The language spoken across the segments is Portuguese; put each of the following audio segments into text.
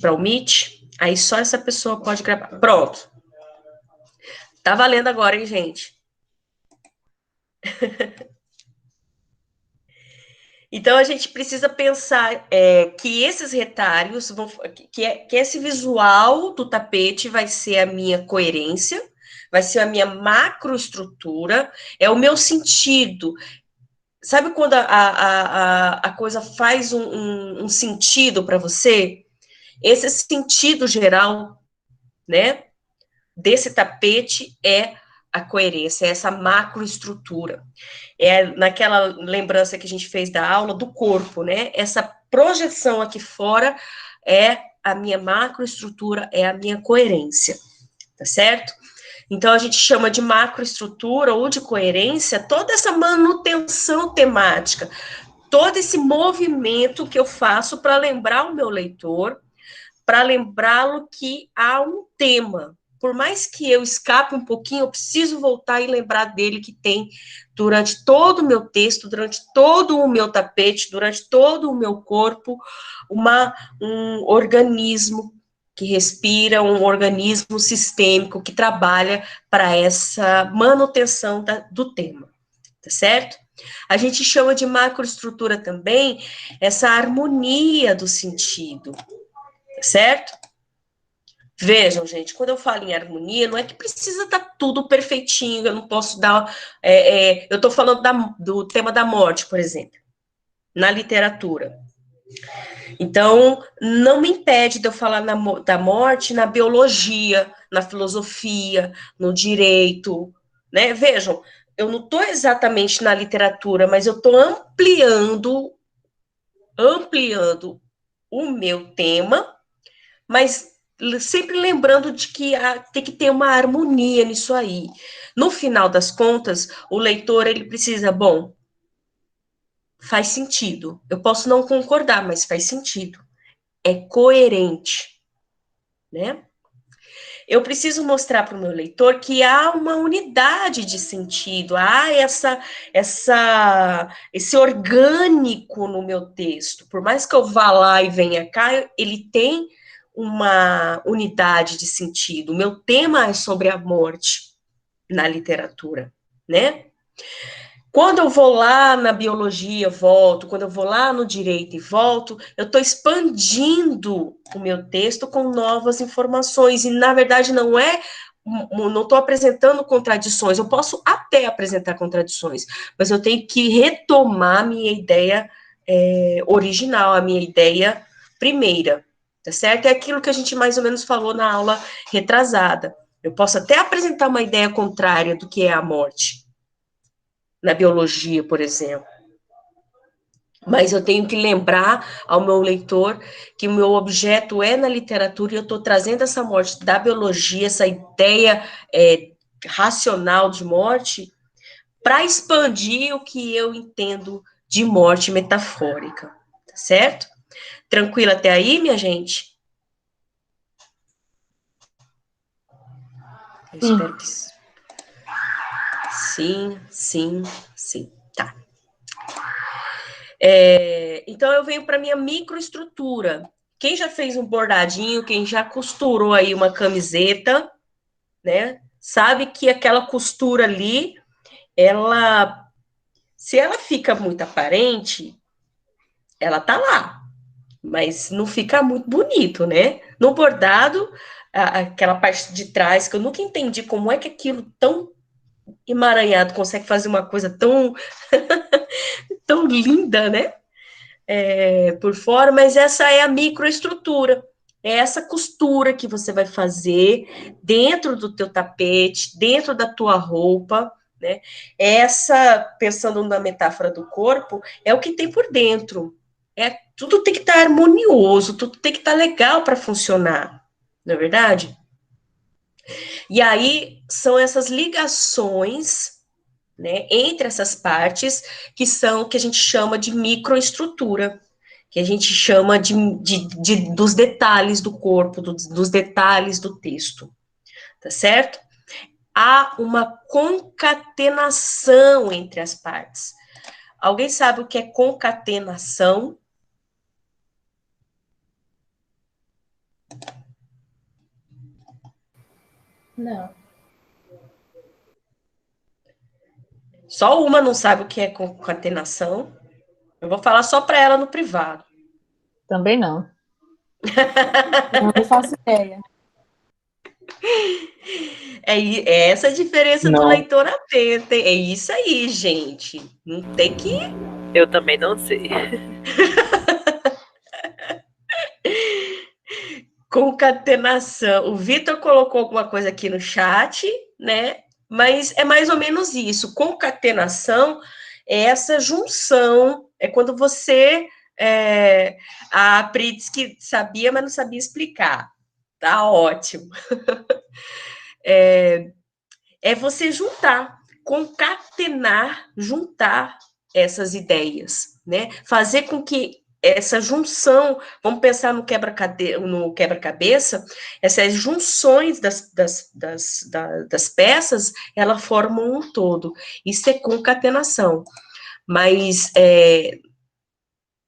para o Meet, aí só essa pessoa pode gravar. Pronto. Tá valendo agora, hein, gente? Então, a gente precisa pensar que esses retalhos, que esse visual do tapete vai ser a minha coerência, vai ser a minha macroestrutura, é o meu sentido. Sabe quando a coisa faz um sentido para você? Esse sentido geral, né, desse tapete é a coerência, é essa macroestrutura. É naquela lembrança que a gente fez da aula do corpo, né? Essa projeção aqui fora é a minha macroestrutura, é a minha coerência, tá certo? Então, a gente chama de macroestrutura ou de coerência toda essa manutenção temática, todo esse movimento que eu faço para lembrar o meu leitor, para lembrá-lo que há um tema. Por mais que eu escape um pouquinho, eu preciso voltar e lembrar dele que tem, durante todo o meu texto, durante todo o meu tapete, durante todo o meu corpo, um organismo que respira, um organismo sistêmico que trabalha para essa manutenção do tema, tá certo? A gente chama de macroestrutura também essa harmonia do sentido, certo? Vejam, gente, quando eu falo em harmonia, não é que precisa estar tudo perfeitinho, eu não posso dar. Eu estou falando do tema da morte, por exemplo, na literatura. Então, não me impede de eu falar da morte na biologia, na filosofia, no direito, né? Vejam, eu não estou exatamente na literatura, mas eu estou ampliando o meu tema, mas sempre lembrando de que tem que ter uma harmonia nisso aí. No final das contas, o leitor, ele precisa, bom, faz sentido. Eu posso não concordar, mas faz sentido. É coerente, né? Eu preciso mostrar para o meu leitor que há uma unidade de sentido, há esse orgânico no meu texto. Por mais que eu vá lá e venha cá, ele tem uma unidade de sentido. O meu tema é sobre a morte na literatura, né? Quando eu vou lá na biologia, volto. Quando eu vou lá no direito e volto, eu estou expandindo o meu texto com novas informações. E, na verdade, não estou apresentando contradições. Eu posso até apresentar contradições, mas eu tenho que retomar a minha ideia original, a minha ideia primeira, tá certo? É aquilo que a gente mais ou menos falou na aula retrasada. Eu posso até apresentar uma ideia contrária do que é a morte, na biologia, por exemplo. Mas eu tenho que lembrar ao meu leitor que o meu objeto é na literatura e eu estou trazendo essa morte da biologia, essa ideia racional de morte, para expandir o que eu entendo de morte metafórica, tá certo? Tranquilo até aí, minha gente? Eu espero que sim, sim, sim. Tá. Então, eu venho para minha microestrutura. Quem já fez um bordadinho, quem já costurou aí uma camiseta, né? Sabe que aquela costura ali, se ela fica muito aparente, ela tá lá, mas não fica muito bonito, né? No bordado, aquela parte de trás, que eu nunca entendi como é que aquilo tão emaranhado consegue fazer uma coisa tão, tão linda, né? Por fora, mas essa é a microestrutura. É essa costura que você vai fazer dentro do teu tapete, dentro da tua roupa, né? Pensando na metáfora do corpo, é o que tem por dentro. Tudo tem que estar harmonioso, tudo tem que estar legal para funcionar, não é verdade? E aí são essas ligações, né, entre essas partes que a gente chama de microestrutura, que a gente chama dos detalhes do corpo, dos detalhes do texto, tá certo? Há uma concatenação entre as partes. Alguém sabe o que é concatenação? Não. Só uma não sabe o que é concatenação. Eu vou falar só para ela no privado. Também não. Não faço ideia. É essa a diferença do Não. leitor atento. É isso aí, gente. Não tem que... Eu também não sei. Concatenação. O Vitor colocou alguma coisa aqui no chat, né? Mas é mais ou menos isso. Concatenação é essa junção. É quando você... a Pri disse que sabia, mas não sabia explicar. Tá ótimo. É você juntar, concatenar, juntar essas ideias, né? Fazer com que essa junção, vamos pensar no quebra-cabeça, essas junções das peças, elas formam um todo. Isso é concatenação. Mas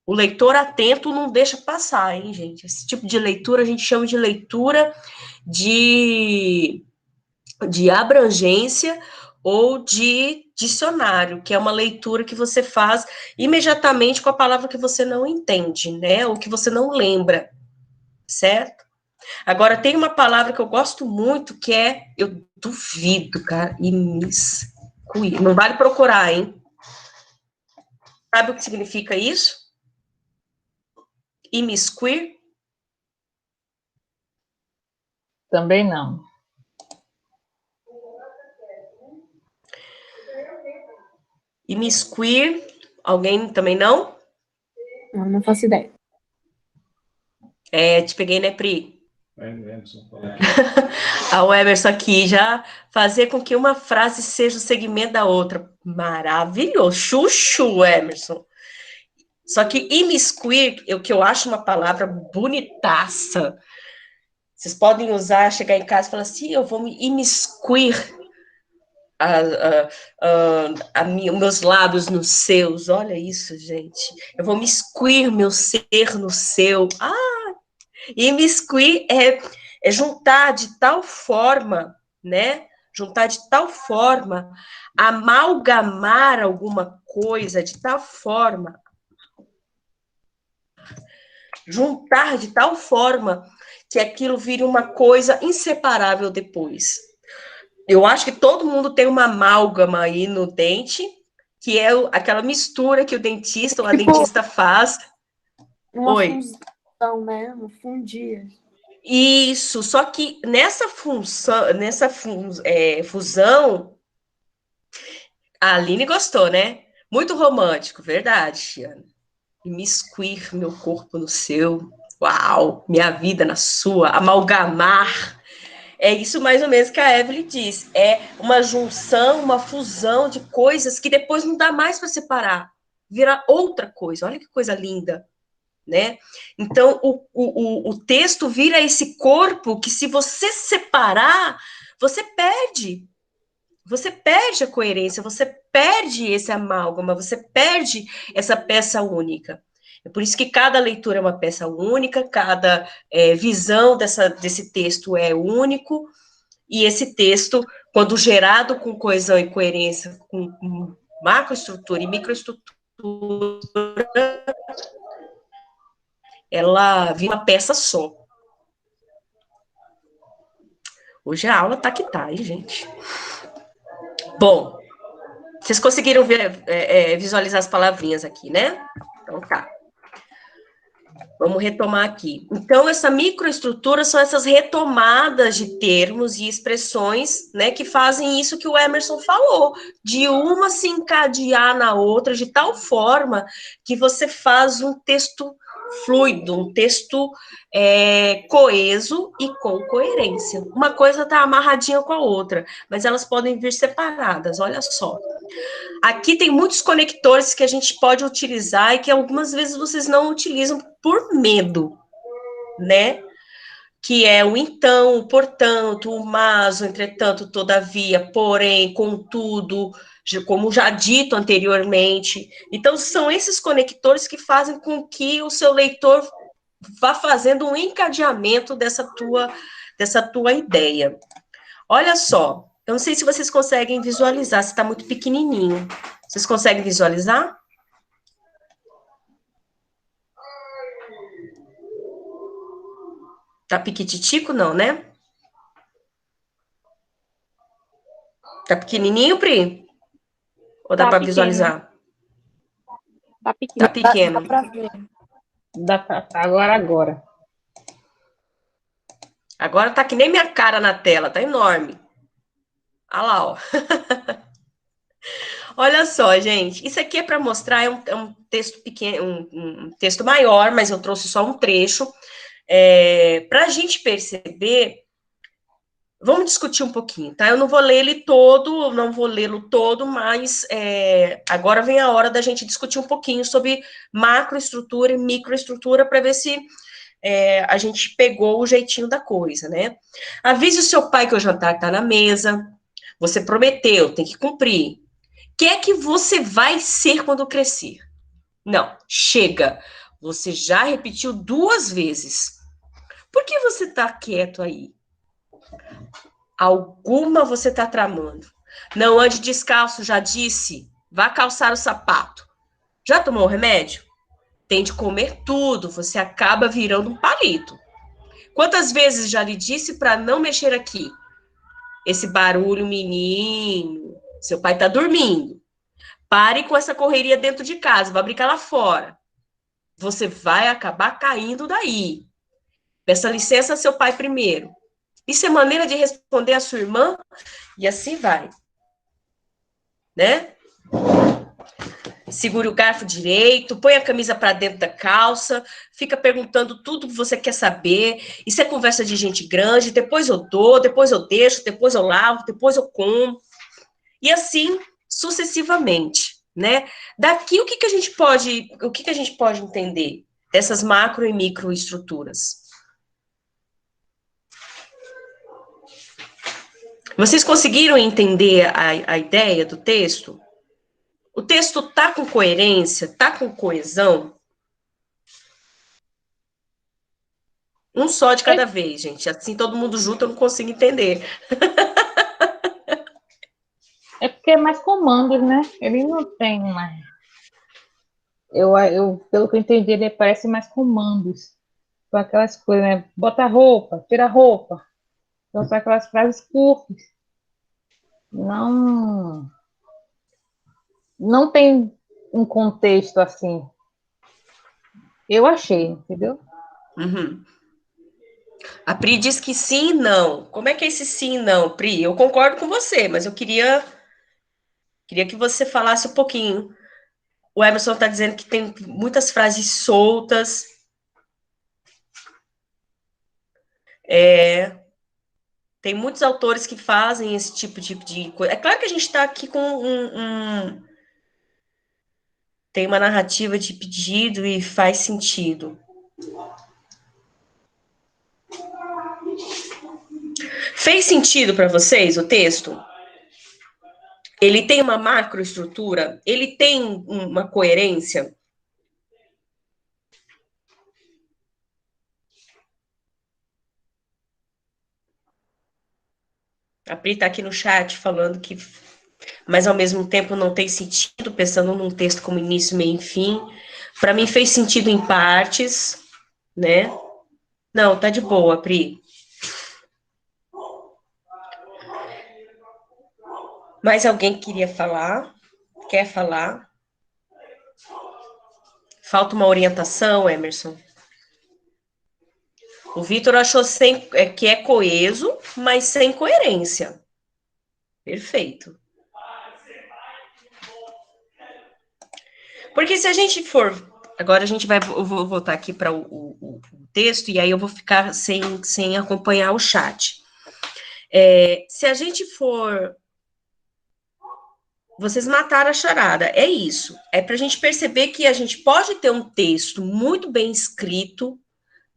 o leitor atento não deixa passar, hein, gente? Esse tipo de leitura a gente chama de leitura de abrangência ou de dicionário, que é uma leitura que você faz imediatamente com a palavra que você não entende, né? Ou que você não lembra, certo? Agora, tem uma palavra que eu gosto muito, que é, eu duvido, cara, imiscuir. Não vale procurar, hein? Sabe o que significa isso? Imiscuir? Também não. Imiscuir, alguém também não? Não faço ideia. Te peguei, né, Pri? A Emerson aqui já fazer com que uma frase seja o segmento da outra. Maravilhoso. Chuchu, Emerson. Só que imiscuir, o que eu acho uma palavra bonitaça. Vocês podem usar, chegar em casa e falar assim, eu vou me imiscuir meus lábios nos seus. Olha isso, gente. Eu vou me iscuir meu ser no seu. Imiscuir é juntar de tal forma, né? Juntar de tal forma, amalgamar alguma coisa de tal forma, juntar de tal forma que aquilo vire uma coisa inseparável depois. Eu acho que todo mundo tem uma amálgama aí no dente, que é aquela mistura que o dentista ou a dentista faz. Uma função, né? Uma fundia. Isso, só que nessa fusão, a Aline gostou, né? Muito romântico, verdade, Tiana. Imiscuir meu corpo no seu, uau, minha vida na sua, amalgamar. É isso mais ou menos que a Evelyn diz. É uma junção, uma fusão de coisas que depois não dá mais para separar. Vira outra coisa. Olha que coisa linda. Né? Então, o texto vira esse corpo que, se você separar, você perde. Você perde a coerência, você perde esse amálgama, você perde essa peça única. É por isso que cada leitura é uma peça única, cada visão desse texto é único, e esse texto, quando gerado com coesão e coerência, com macroestrutura e microestrutura, ela vira uma peça só. Hoje a aula tá que tá, hein, gente? Bom, vocês conseguiram visualizar as palavrinhas aqui, né? Então tá. Vamos retomar aqui. Então, essa microestrutura são essas retomadas de termos e expressões, né, que fazem isso que o Emerson falou, de uma se encadear na outra, de tal forma que você faz um texto fluido, um texto coeso e com coerência. Uma coisa está amarradinha com a outra, mas elas podem vir separadas, olha só. Aqui tem muitos conectores que a gente pode utilizar e que algumas vezes vocês não utilizam por medo, né? Que é o então, o portanto, o mas, o entretanto, todavia, porém, contudo, como já dito anteriormente. Então, são esses conectores que fazem com que o seu leitor vá fazendo um encadeamento dessa tua ideia. Olha só, eu não sei se vocês conseguem visualizar, se está muito pequenininho. Vocês conseguem visualizar? Tá piquititico, não, né? Tá pequenininho, Pri? Ou dá Tá para pequeno. visualizar? Tá Tá pequeno. Dá pequeno. pra ver. Agora. Agora tá que nem minha cara na tela, tá enorme. Olha lá, ó. Olha só, gente. Isso aqui é para mostrar, é um texto pequeno, um texto maior, mas eu trouxe só um trecho. Para a gente perceber. Vamos discutir um pouquinho, tá? Eu não vou ler ele todo, não vou lê-lo todo, mas agora vem a hora da gente discutir um pouquinho sobre macroestrutura e microestrutura para ver se a gente pegou o jeitinho da coisa, né? Avise o seu pai que o jantar está na mesa. Você prometeu, tem que cumprir. O que é que você vai ser quando crescer? Não, chega. Você já repetiu 2 vezes. Por que você está quieto aí? Alguma você está tramando. Não ande descalço, já disse. Vá calçar o sapato. Já tomou o remédio? Tem de comer tudo, você acaba virando um palito. Quantas vezes já lhe disse para não mexer aqui? Esse barulho, menino. Seu pai está dormindo. Pare com essa correria dentro de casa, vai brincar lá fora. Você vai acabar caindo daí. Peça licença a seu pai primeiro. Isso é maneira de responder a sua irmã? E assim vai. Né? Segure o garfo direito, põe a camisa para dentro da calça, fica perguntando tudo que você quer saber. Isso é conversa de gente grande, depois eu dou, depois eu deixo, depois eu lavo, depois eu como. E assim sucessivamente, né? Daqui o que a gente pode entender dessas macro e microestruturas? Vocês conseguiram entender a ideia do texto? O texto tá com coerência, tá com coesão? Um só de cada vez, gente. Assim todo mundo junto eu não consigo entender. É porque é mais comandos, né? Ele não tem mais. Pelo que eu entendi, ele parece mais comandos. Com aquelas coisas, né? Bota a roupa, tira a roupa. Então, são aquelas frases curtas. Não, não tem um contexto assim. Eu achei, entendeu? Uhum. A Pri diz que sim e não. Como é que é esse sim e não, Pri? Eu concordo com você, mas eu queria que você falasse um pouquinho. O Emerson está dizendo que tem muitas frases soltas. Tem muitos autores que fazem esse tipo de coisa. É claro que a gente está aqui com tem uma narrativa de pedido e faz sentido. Fez sentido para vocês o texto? Ele tem uma macroestrutura? Ele tem uma coerência? A Pri está aqui no chat falando que, mas ao mesmo tempo não tem sentido, pensando num texto como início, meio e fim. Para mim fez sentido em partes, né? Não, tá de boa, Pri. Mais alguém queria falar? Quer falar? Falta uma orientação, Emerson? O Vitor achou que é coeso, mas sem coerência. Perfeito. Porque se a gente for. Agora a gente vai. Eu vou voltar aqui para o texto, e aí eu vou ficar sem acompanhar o chat. Se a gente for. Vocês mataram a charada. É isso. É para a gente perceber que a gente pode ter um texto muito bem escrito,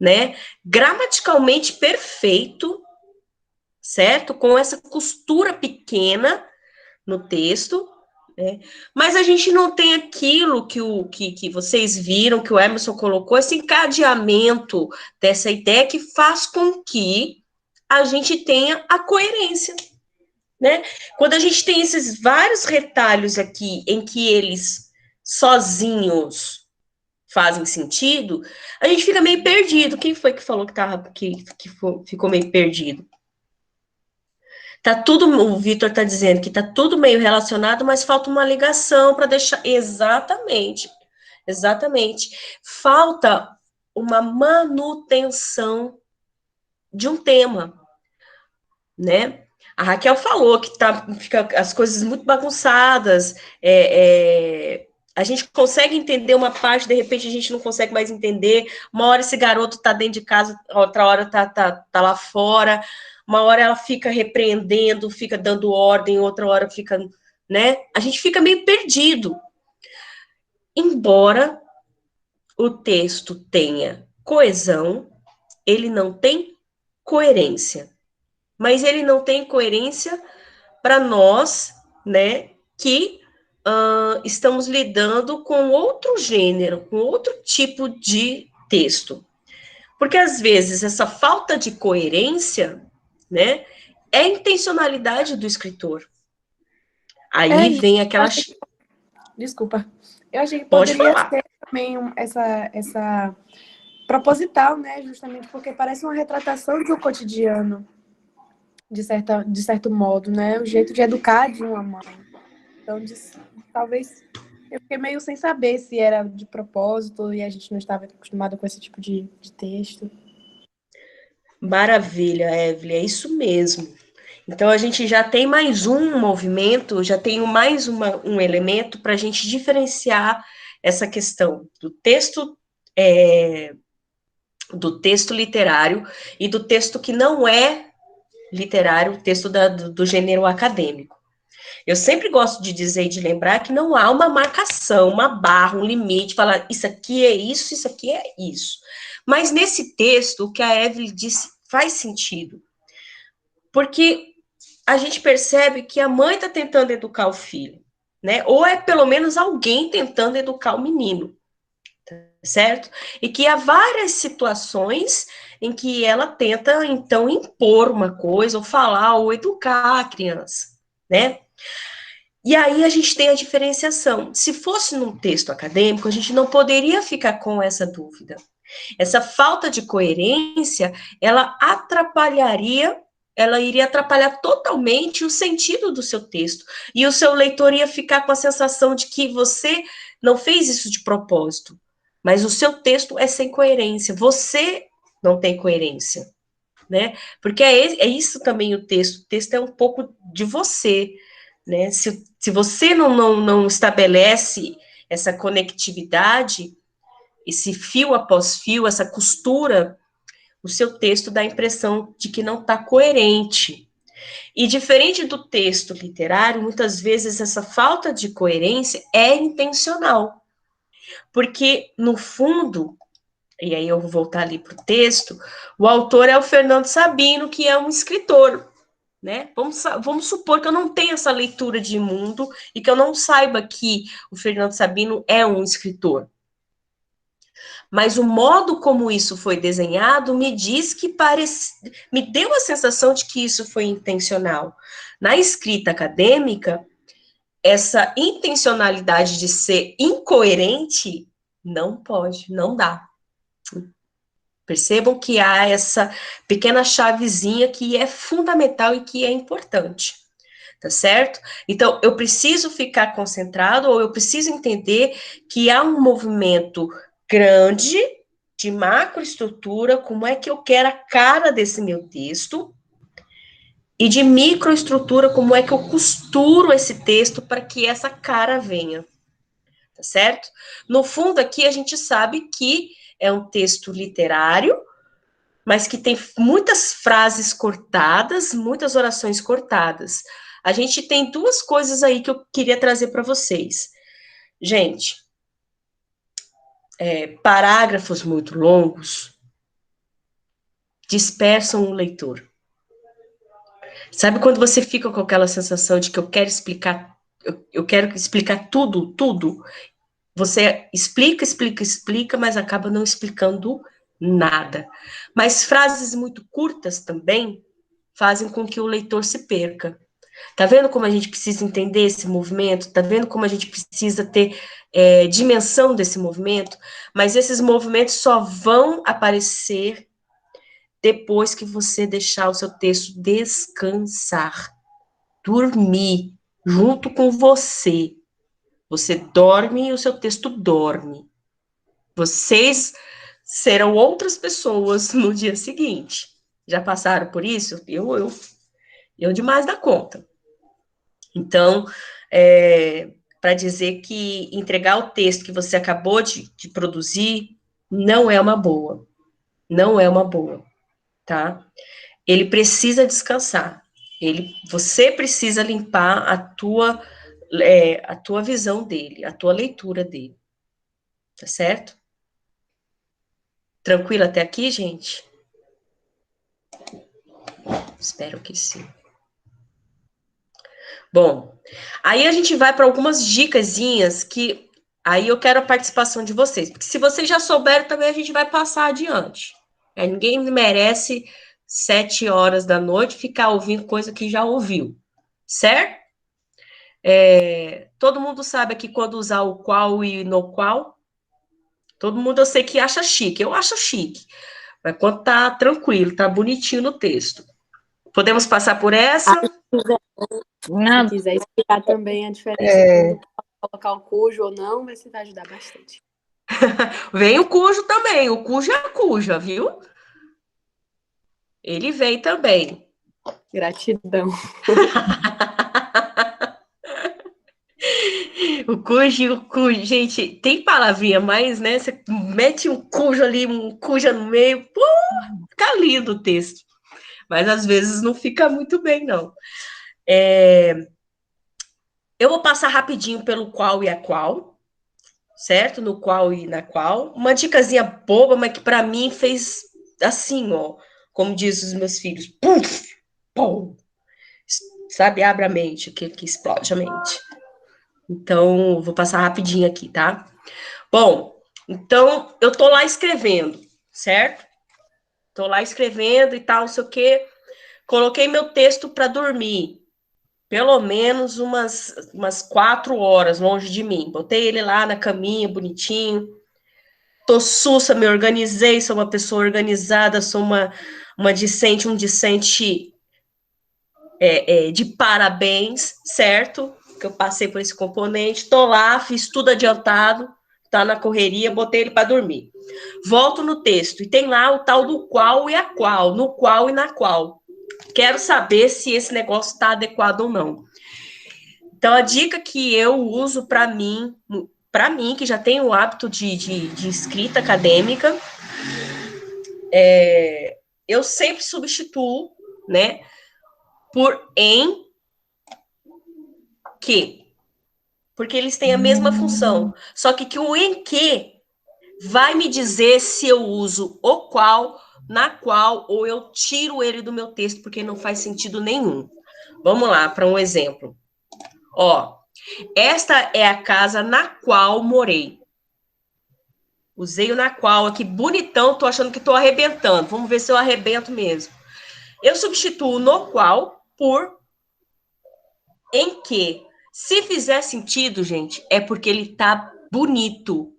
né? Gramaticalmente perfeito, certo? Com essa costura pequena no texto, né? Mas a gente não tem aquilo que vocês viram, que o Emerson colocou, esse encadeamento dessa ideia que faz com que a gente tenha a coerência, né? Quando a gente tem esses vários retalhos aqui, em que eles sozinhos fazem sentido, a gente fica meio perdido. Quem foi que falou ficou meio perdido? Tá tudo, o Vitor está dizendo que tá tudo meio relacionado, mas falta uma ligação para deixar. Exatamente, exatamente. Falta uma manutenção de um tema, né? A Raquel falou que fica as coisas muito bagunçadas, a gente consegue entender uma parte, de repente a gente não consegue mais entender. Uma hora esse garoto tá dentro de casa, outra hora tá lá fora, uma hora ela fica repreendendo, fica dando ordem, outra hora fica, né? A gente fica meio perdido. Embora o texto tenha coesão, ele não tem coerência. Mas ele não tem coerência para nós, né, que estamos lidando com outro gênero, com outro tipo de texto. Porque, às vezes, essa falta de coerência, né, é a intencionalidade do escritor. Aí isso. vem aquela... Desculpa. Eu achei que Pode poderia falar. ser também essa proposital, né? Justamente porque parece uma retratação do cotidiano, de certo modo, né? O jeito de educar de uma mãe. Então, talvez eu fiquei meio sem saber se era de propósito e a gente não estava acostumado com esse tipo de texto. Maravilha, Evelyn, é isso mesmo. Então, a gente já tem mais um movimento, já tem mais um elemento para a gente diferenciar essa questão do texto literário e do texto que não é literário, o texto do gênero acadêmico. Eu sempre gosto de dizer e de lembrar que não há uma marcação, uma barra, um limite, falar isso aqui é isso aqui é isso. Mas nesse texto, o que a Evelyn disse faz sentido. Porque a gente percebe que a mãe está tentando educar o filho, né? Ou é pelo menos alguém tentando educar o menino, certo? E que há várias situações em que ela tenta, então, impor uma coisa, ou falar, ou educar a criança, né? E aí a gente tem a diferenciação. Se fosse num texto acadêmico, a gente não poderia ficar com essa dúvida. Essa falta de coerência, ela iria atrapalhar totalmente o sentido do seu texto. E o seu leitor ia ficar com a sensação de que você não fez isso de propósito, mas o seu texto é sem coerência. Você não tem coerência, né? Porque é isso também o texto. O texto é um pouco de você, né? Se você não estabelece essa conectividade, esse fio após fio, essa costura, o seu texto dá a impressão de que não está coerente. E diferente do texto literário, muitas vezes essa falta de coerência é intencional. Porque, no fundo, e aí eu vou voltar ali para o texto, o autor é o Fernando Sabino, que é um escritor, né? Vamos supor que eu não tenha essa leitura de mundo e que eu não saiba que o Fernando Sabino é um escritor. Mas o modo como isso foi desenhado me diz que me deu a sensação de que isso foi intencional. Na escrita acadêmica, essa intencionalidade de ser incoerente não pode, não dá. Percebam que há essa pequena chavezinha que é fundamental e que é importante, tá certo? Então, eu preciso ficar concentrado, ou eu preciso entender que há um movimento grande de macroestrutura, como é que eu quero a cara desse meu texto, e de microestrutura, como é que eu costuro esse texto para que essa cara venha, tá certo? No fundo, aqui a gente sabe que é um texto literário, mas que tem muitas frases cortadas, muitas orações cortadas. A gente tem duas coisas aí que eu queria trazer para vocês. Gente, parágrafos muito longos dispersam o leitor. Sabe quando você fica com aquela sensação de que eu quero explicar, eu quero explicar tudo? Você explica, mas acaba não explicando nada. Mas frases muito curtas também, fazem com que o leitor se perca. Tá vendo como a gente precisa entender esse movimento? Tá vendo como a gente precisa ter dimensão desse movimento? Mas esses movimentos só vão aparecer depois que você deixar o seu texto descansar, dormir junto com você. Você dorme e o seu texto dorme. Vocês serão outras pessoas no dia seguinte. Já passaram por isso? Eu demais da conta. Então, para dizer que entregar o texto que você acabou de produzir não é uma boa. Não é uma boa, tá? Ele precisa descansar. Você precisa limpar a tua visão dele, a tua leitura dele. Tá certo? Tranquilo até aqui, gente? Espero que sim. Bom, aí a gente vai para algumas dicasinhas que aí eu quero a participação de vocês, porque se vocês já souberam também a gente vai passar adiante. Ninguém merece 7 horas da noite ficar ouvindo coisa que já ouviu, certo? Todo mundo sabe aqui quando usar o qual e no qual. Todo mundo eu sei que acha chique, eu acho chique. Mas quando tá tranquilo, tá bonitinho no texto. Podemos passar por essa? Não, Se quiser explicar também a diferença quando colocar o cujo ou não, mas você vai ajudar bastante. Vem o cujo também. O cujo é a cuja, viu? Ele vem também. Gratidão. O cujo. Gente, tem palavrinha mais, né? Você mete um cujo ali, um cuja no meio. Pô, fica lindo o texto. Mas às vezes não fica muito bem, não. Eu vou passar rapidinho pelo qual e a qual, certo? No qual e na qual. Uma dicasinha boba, mas que para mim fez assim, ó. Como diz os meus filhos. Pum, pum. Sabe? Abre a mente, que explode a mente. Então, vou passar rapidinho aqui, tá? Bom, então, eu tô lá escrevendo, certo? Tô lá escrevendo e tal, não sei o quê. Coloquei meu texto para dormir. Pelo menos umas 4 horas longe de mim. Botei ele lá na caminha, bonitinho. Tô sussa, me organizei, sou uma pessoa organizada, sou uma discente, um discente de parabéns, certo? Que eu passei por esse componente. Tô lá, fiz tudo adiantado, tá na correria, botei ele para dormir. Volto no texto e tem lá o tal do qual e a qual, no qual e na qual. Quero saber se esse negócio está adequado ou não. Então, a dica que eu uso para mim, que já tenho o hábito de escrita acadêmica, eu sempre substituo, né, por em que. Porque eles têm a mesma função. Só que o em que vai me dizer se eu uso o qual, na qual, ou eu tiro ele do meu texto, porque não faz sentido nenhum. Vamos lá, para um exemplo. Ó, esta é a casa na qual morei. Usei o na qual aqui, bonitão, tô achando que tô arrebentando. Vamos ver se eu arrebento mesmo. Eu substituo no qual por em que. Se fizer sentido, gente, é porque ele tá bonito.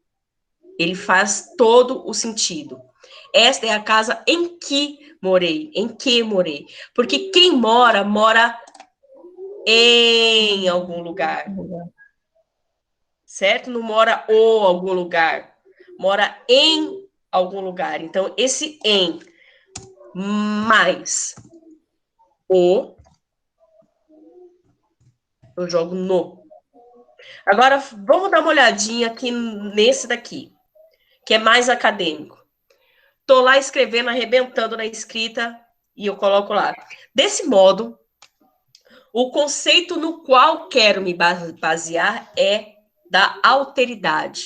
Ele faz todo o sentido. Esta é a casa em que morei. Em que morei. Porque quem mora, mora em algum lugar. Certo? Não mora ou algum lugar. Mora em algum lugar. Então, esse em mais o, eu jogo no. Agora, vamos dar uma olhadinha aqui nesse daqui, que é mais acadêmico. Tô lá escrevendo, arrebentando na escrita, e eu coloco lá. Desse modo, o conceito no qual quero me basear é da alteridade.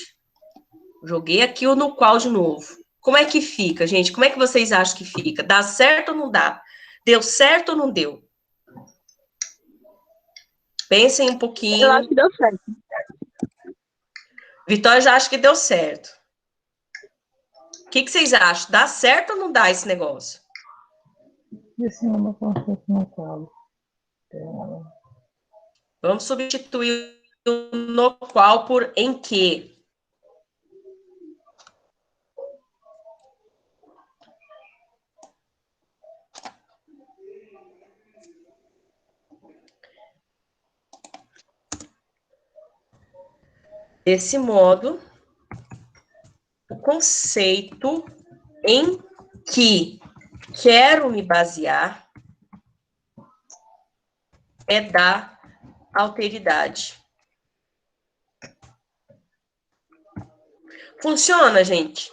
Joguei aqui o no qual de novo. Como é que fica, gente? Como é que vocês acham que fica? Dá certo ou não dá? Deu certo ou não deu? Pensem um pouquinho. Eu acho que deu certo. Vitória já acha que deu certo. O que vocês acham? Dá certo ou não dá esse negócio? Desse modo, conceito no qual. Vamos substituir o no qual por em que. Desse modo, o conceito em que quero me basear é da alteridade. Funciona, gente?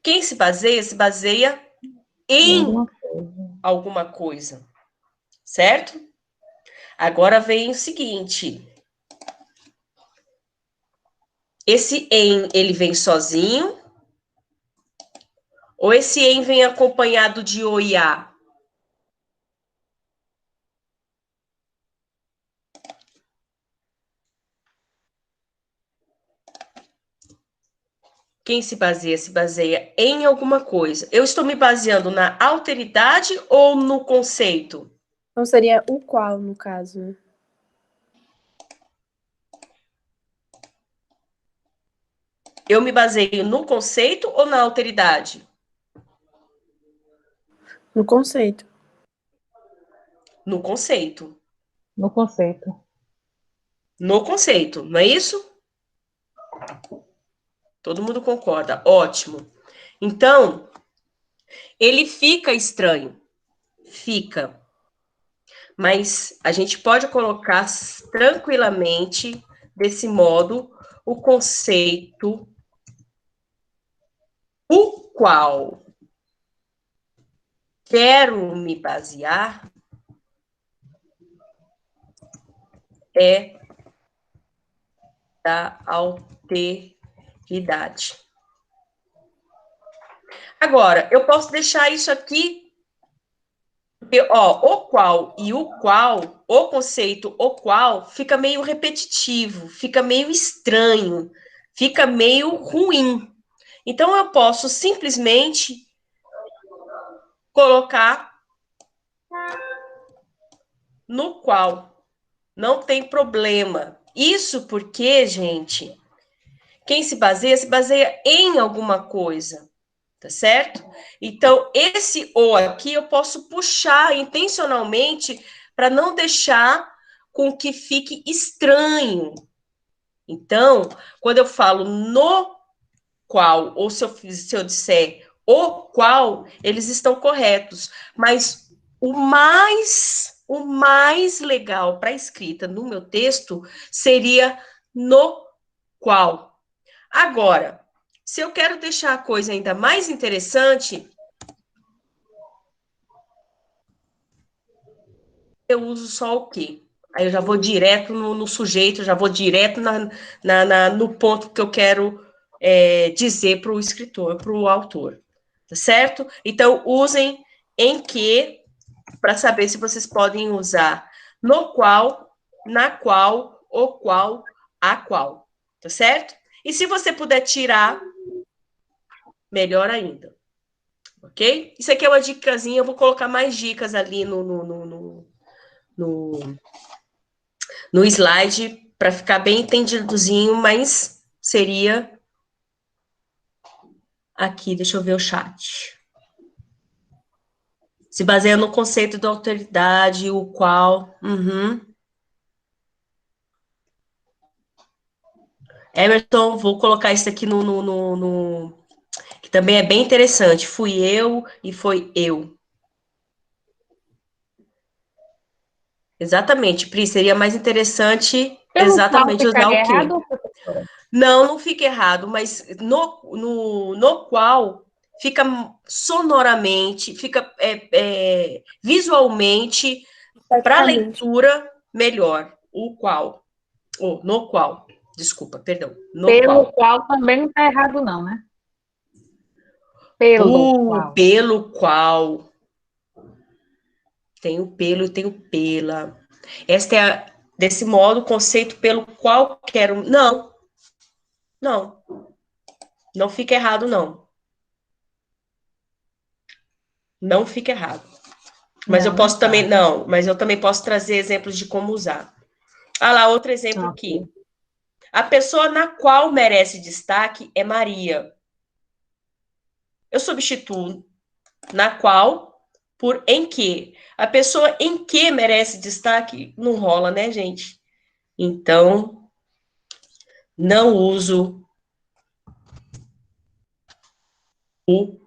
Quem se baseia em alguma coisa, certo? Agora vem o seguinte. Esse em, ele vem sozinho? Ou esse em vem acompanhado de o e a? Quem se baseia em alguma coisa. Eu estou me baseando na alteridade ou no conceito? Então seria o qual, no caso, né? Eu me baseio no conceito ou na alteridade? No conceito. No conceito. No conceito. No conceito, não é isso? Todo mundo concorda. Ótimo. Então, ele fica estranho. Fica. Mas a gente pode colocar tranquilamente, desse modo, o conceito o qual quero me basear é da alteridade. Agora, eu posso deixar isso aqui, o qual e o qual, o conceito o qual, fica meio repetitivo, fica meio estranho, fica meio ruim. Então, eu posso simplesmente colocar no qual. Não tem problema. Isso porque, gente, quem se baseia em alguma coisa, tá certo? Então, esse o aqui eu posso puxar intencionalmente para não deixar com que fique estranho. Então, quando eu falo no qual, ou se eu disser o qual, eles estão corretos. Mas o mais legal para a escrita no meu texto seria no qual. Agora, se eu quero deixar a coisa ainda mais interessante, eu uso só o quê? Aí eu já vou direto no sujeito, já vou direto no ponto que eu quero dizer para o escritor, para o autor. Tá certo? Então, usem em que para saber se vocês podem usar no qual, na qual, o qual, a qual. Tá certo? E se você puder tirar, melhor ainda. Ok? Isso aqui é uma dicasinha, eu vou colocar mais dicas ali no slide para ficar bem entendidozinho, mas seria aqui, deixa eu ver o chat. Se baseia no conceito da autoridade, o qual. Uhum. Emerson, vou colocar isso aqui que também é bem interessante. Fui eu e foi eu. Exatamente, Pri, seria mais interessante Pelo qual exatamente usar ficaria o quê? errado, professora? Não fica errado, mas no qual fica sonoramente, fica visualmente, para Praticamente. leitura, melhor. O qual. No qual. Desculpa, perdão. No Pelo qual. qual também não está errado, não, né? Pelo qual. Pelo qual. Tem o pelo e tem o pela. Desse modo, o conceito pelo qual quero. Não. Não. Não fica errado, não. Não fica errado. Mas Não, eu posso tá. também, não, mas eu também posso trazer exemplos de como usar. Ah lá, outro exemplo aqui. Ok. A pessoa na qual merece destaque é Maria. Eu substituo na qual por em que. A pessoa em que merece destaque não rola, né, gente? Então, não uso o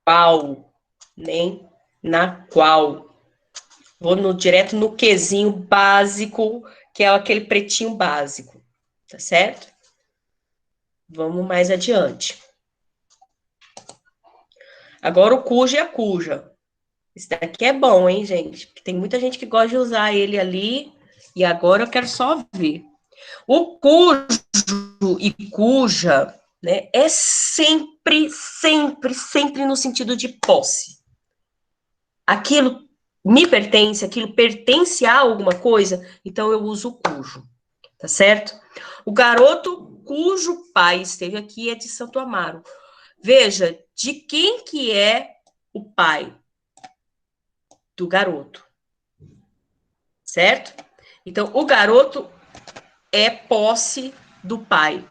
qual, nem na qual. Vou direto no quezinho básico, que é aquele pretinho básico, tá certo? Vamos mais adiante. Agora o cuja e a cuja. Esse daqui é bom, hein, gente? Porque tem muita gente que gosta de usar ele ali, e agora eu quero só ver. O cujo e cuja, né, é sempre, sempre, sempre no sentido de posse. Aquilo me pertence, aquilo pertence a alguma coisa, então eu uso o cujo, tá certo? O garoto cujo pai esteve aqui é de Santo Amaro. Veja, de quem que é o pai? Do garoto, certo? Então, o garoto é posse do pai,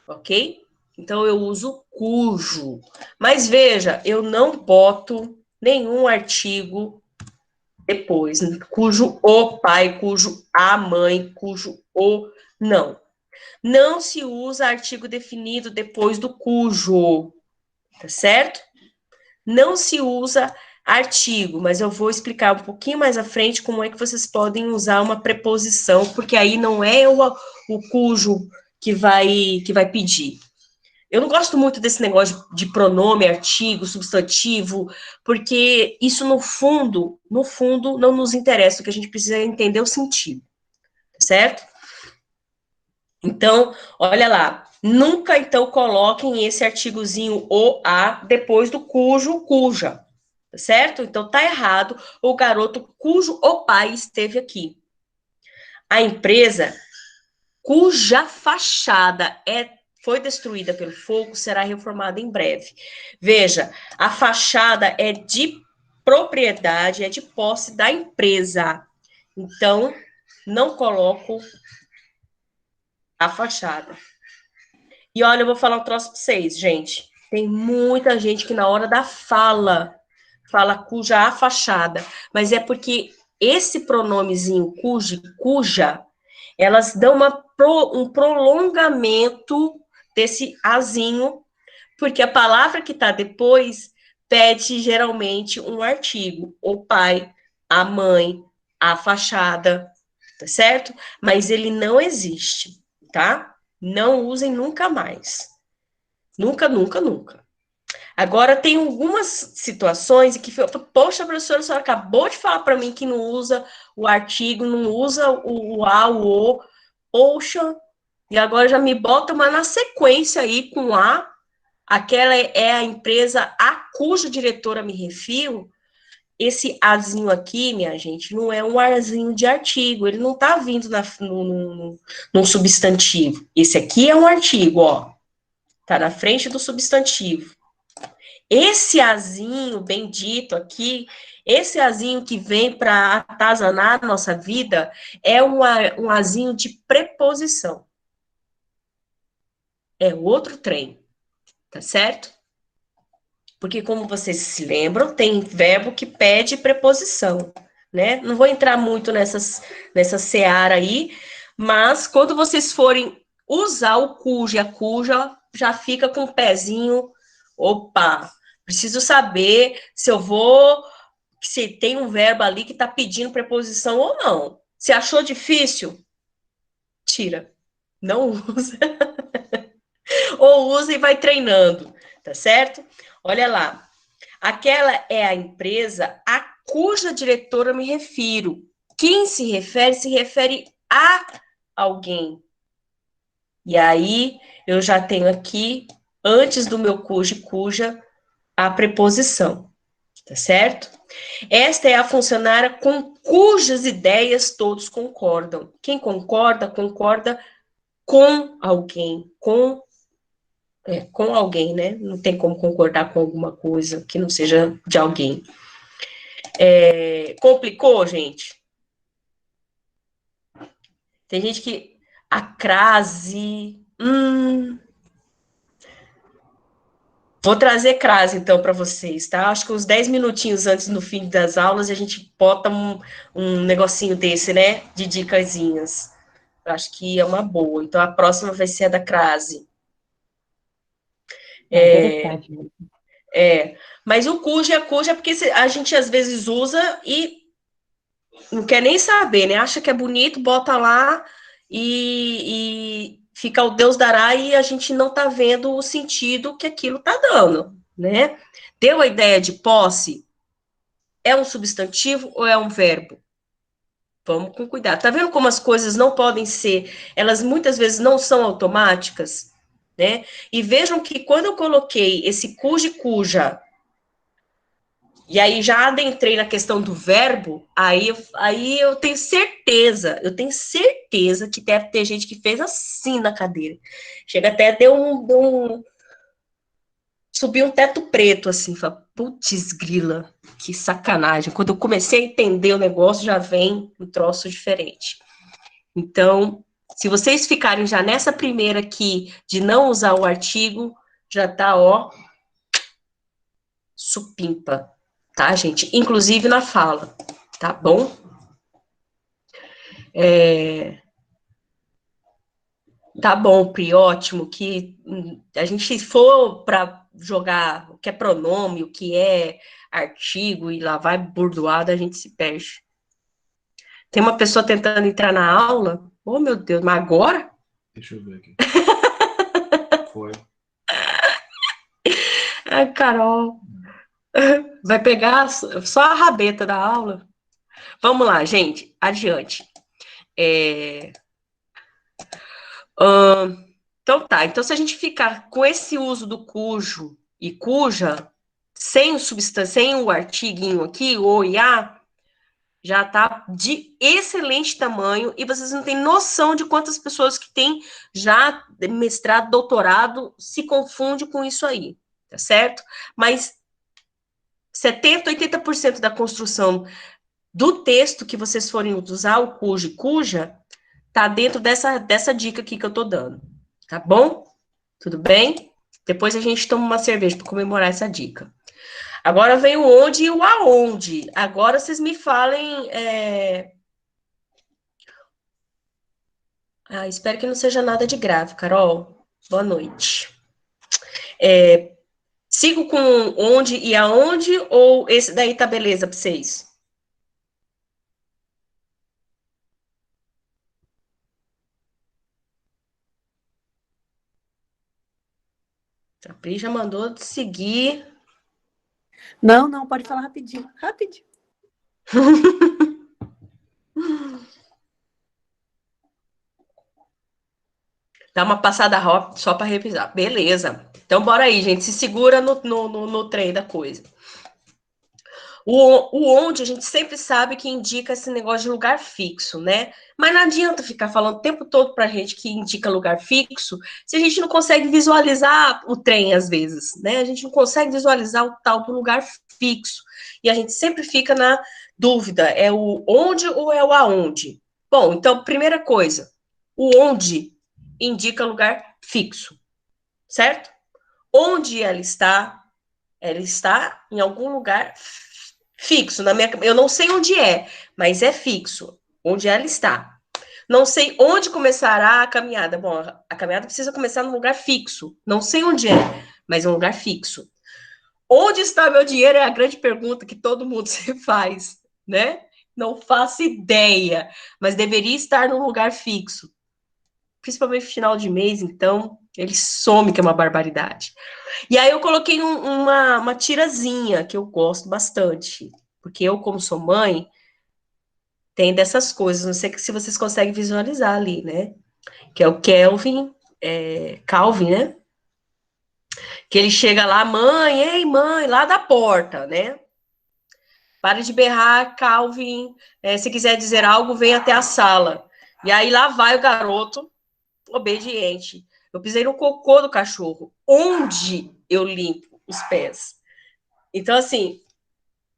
ok? Então, eu uso cujo. Mas veja, eu não boto nenhum artigo depois, cujo o pai, cujo a mãe, cujo o. Não. Não se usa artigo definido depois do cujo, tá certo? Não se usa artigo, mas eu vou explicar um pouquinho mais à frente como é que vocês podem usar uma preposição, porque aí não é o cujo que vai pedir. Eu não gosto muito desse negócio de pronome, artigo, substantivo, porque isso no fundo, não nos interessa, o que a gente precisa é entender o sentido, certo? Então, olha lá, nunca então coloquem esse artigozinho o, a, depois do cujo, cuja, certo? Então tá errado o garoto cujo o pai esteve aqui. A empresa cuja fachada foi destruída pelo fogo será reformada em breve. Veja, a fachada é de propriedade, é de posse da empresa. Então, não coloco a fachada. E olha, eu vou falar um troço para vocês, gente. Tem muita gente que na hora da fala cuja a fachada, mas é porque esse pronomezinho cuja, elas dão um prolongamento desse azinho, porque a palavra que está depois pede geralmente um artigo, o pai, a mãe, a fachada, tá certo? Mas ele não existe, tá? Não usem nunca mais. Nunca, nunca, nunca. Agora, tem algumas situações em que, poxa, professora, a senhora acabou de falar para mim que não usa o artigo, não usa o a, o, poxa, e agora já me bota uma na sequência aí com a, aquela é a empresa a cuja diretora me refiro. Esse azinho aqui, minha gente, não é um azinho de artigo, ele não está vindo no substantivo. Esse aqui é um artigo, ó, tá na frente do substantivo. Esse azinho bendito aqui, esse azinho que vem para atazanar a nossa vida, é um azinho de preposição. É outro trem, tá certo? Porque, como vocês se lembram, tem verbo que pede preposição, né? Não vou entrar muito nessa seara aí, mas quando vocês forem usar o cuja e a cuja, já fica com o pezinho, opa, preciso saber se tem um verbo ali que está pedindo preposição ou não. Se achou difícil, tira. Não usa. Ou usa e vai treinando, tá certo? Olha lá. Aquela é a empresa a cuja diretora eu me refiro. Quem se refere a alguém. E aí, eu já tenho aqui, antes do meu cuja e cuja, a preposição, tá certo? Esta é a funcionária com cujas ideias todos concordam. Quem concorda, concorda com alguém, com com alguém, né? Não tem como concordar com alguma coisa que não seja de alguém. Complicou, gente? Tem gente que... A crase... Vou trazer crase, então, para vocês, tá? Acho que uns 10 minutinhos antes do fim das aulas, a gente bota um negocinho desse, né? De dicasinhas. Eu acho que é uma boa. Então, a próxima vai ser a da crase. Interessante. Mas o cuja é porque a gente às vezes usa e não quer nem saber, né? Acha que é bonito, bota lá e fica o Deus dará e a gente não tá vendo o sentido que aquilo tá dando, né? Deu a ideia de posse? É um substantivo ou é um verbo? Vamos com cuidado. Tá vendo como as coisas não podem ser, elas muitas vezes não são automáticas, né? E vejam que quando eu coloquei esse cuja e cuja, e aí já adentrei na questão do verbo, aí eu tenho certeza que deve ter gente que fez assim na cadeira. Chega até subiu um teto preto, assim, fala, putz grila, que sacanagem. Quando eu comecei a entender o negócio, já vem um troço diferente. Então, se vocês ficarem já nessa primeira aqui, de não usar o artigo, já tá, ó, supimpa, tá, gente? Inclusive na fala, tá bom? Tá bom, Pri, ótimo, que a gente for para jogar o que é pronome, o que é artigo, e lá vai burdoada, a gente se perde. Tem uma pessoa tentando entrar na aula, oh meu Deus, mas agora? Deixa eu ver aqui. Foi. Ai, Carol, vai pegar só a rabeta da aula? Vamos lá, gente, adiante. Então tá, então se a gente ficar com esse uso do cujo e cuja, sem o substância, sem o artiguinho aqui, o IA, já tá de excelente tamanho e vocês não têm noção de quantas pessoas que têm já mestrado, doutorado, se confunde com isso aí, tá certo? Mas 70, 80% da construção do texto que vocês forem usar, o cujo e cuja, tá dentro dessa dica aqui que eu tô dando, tá bom? Tudo bem? Depois a gente toma uma cerveja para comemorar essa dica. Agora vem o onde e o aonde. Agora vocês me falem. Espero que não seja nada de grave, Carol. Boa noite. Sigo com onde e aonde ou esse daí tá beleza para vocês? A Pri já mandou seguir. Não, pode falar rapidinho. Rapidinho. Dá uma passada rápida só para revisar. Beleza. Então, bora aí, gente. Se segura no trem da coisa. O onde a gente sempre sabe que indica esse negócio de lugar fixo, né? Mas não adianta ficar falando o tempo todo pra gente que indica lugar fixo se a gente não consegue visualizar o trem às vezes, né? A gente não consegue visualizar o tal do lugar fixo. E a gente sempre fica na dúvida, é o onde ou é o aonde? Bom, então, primeira coisa, o onde indica lugar fixo, certo? Onde ela está em algum lugar fixo. Eu não sei onde é, mas é fixo. Onde ela está. Não sei onde começará a caminhada. Bom, a caminhada precisa começar num lugar fixo. Não sei onde é, mas é um lugar fixo. Onde está meu dinheiro é a grande pergunta que todo mundo se faz, né? Não faço ideia, mas deveria estar num lugar fixo. Principalmente no final de mês, então, ele some, que é uma barbaridade. E aí eu coloquei uma tirazinha, que eu gosto bastante. Porque eu, como sou mãe, tem dessas coisas. Não sei se vocês conseguem visualizar ali, né? Que é o Calvin, né? Que ele chega lá, mãe, ei, mãe, lá da porta, né? Pare de berrar, Calvin. Se quiser dizer algo, vem até a sala. E aí lá vai o garoto, obediente. Eu pisei no cocô do cachorro. Onde eu limpo os pés? Então, assim,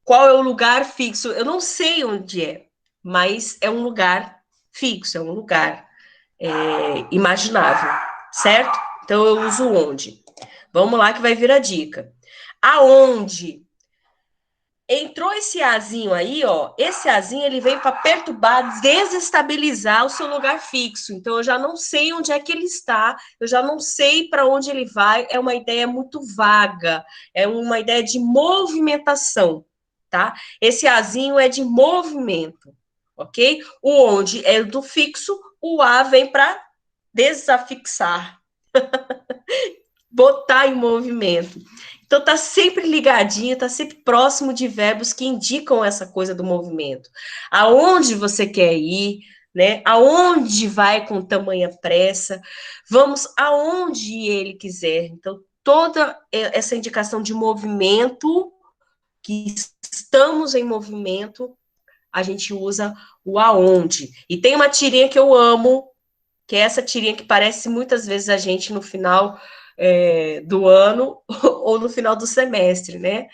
qual é o lugar fixo? Eu não sei onde é, mas é um lugar fixo, é um lugar imaginável, certo? Então, eu uso onde. Vamos lá que vai vir a dica. Aonde entrou esse azinho aí, ó, esse azinho ele vem para perturbar, desestabilizar o seu lugar fixo. Então eu já não sei onde é que ele está, eu já não sei para onde ele vai. É uma ideia muito vaga, é uma ideia de movimentação, tá? Esse azinho é de movimento, ok? O onde é do fixo, o a vem para desafixar, botar em movimento. Então tá sempre ligadinho, tá sempre próximo de verbos que indicam essa coisa do movimento. Aonde você quer ir, né? Aonde vai com tamanha pressa? Vamos aonde ele quiser. Então toda essa indicação de movimento, que estamos em movimento, a gente usa o aonde. E tem uma tirinha que eu amo, que é essa tirinha que parece muitas vezes a gente no final do ano ou no final do semestre, né?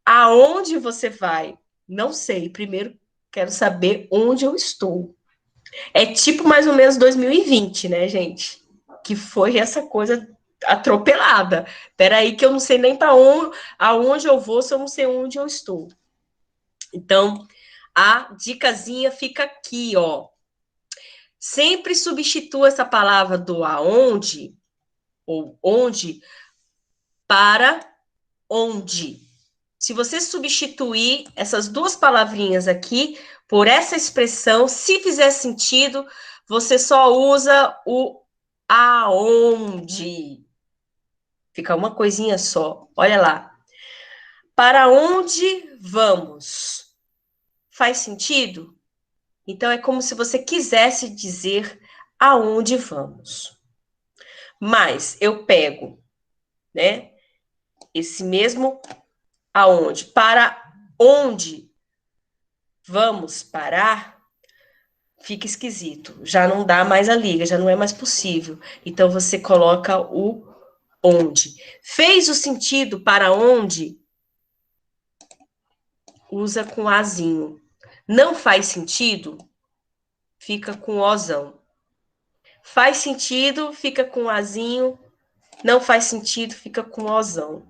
Aonde você vai? Não sei. Primeiro, quero saber onde eu estou. É tipo mais ou menos 2020, né, gente? Que foi essa coisa atropelada. Peraí que eu não sei nem para onde, aonde eu vou se eu não sei onde eu estou. Então, a dicasinha fica aqui, ó. Sempre substitua essa palavra do aonde ou onde para onde. Se você substituir essas duas palavrinhas aqui por essa expressão, se fizer sentido, você só usa o aonde. Fica uma coisinha só. Olha lá. Para onde vamos? Faz sentido? Então é como se você quisesse dizer aonde vamos. Mas eu pego, né? Esse mesmo aonde, para onde vamos parar, fica esquisito. Já não dá mais a liga, já não é mais possível. Então você coloca o onde. Fez o sentido para onde? Usa com azinho. Não faz sentido? Fica com ozão. Faz sentido, fica com azinho. Não faz sentido, fica com ozão.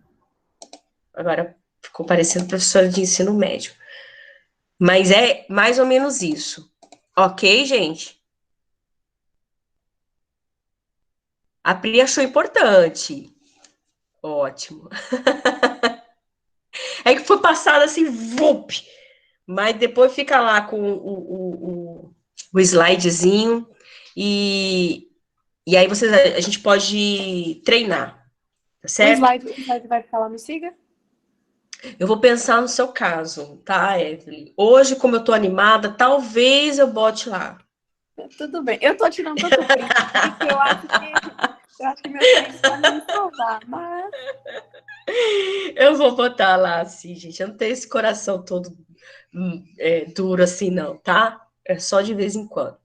Agora ficou parecendo professora de ensino médio. Mas é mais ou menos isso. Ok, gente? A Pri achou importante. Ótimo. É que foi passado assim, vup. Mas depois fica lá com o slidezinho. E aí a gente pode treinar. Tá certo? O slide vai ficar lá no Siga? Eu vou pensar no seu caso, tá, Evelyn? Hoje, como eu tô animada, talvez eu bote lá. Tudo bem. Eu tô tirando tanto print que eu acho que meus prints podem me salvar, mas... Eu vou botar lá assim, gente. Eu não tenho esse coração todo duro assim, não, tá? É só de vez em quando.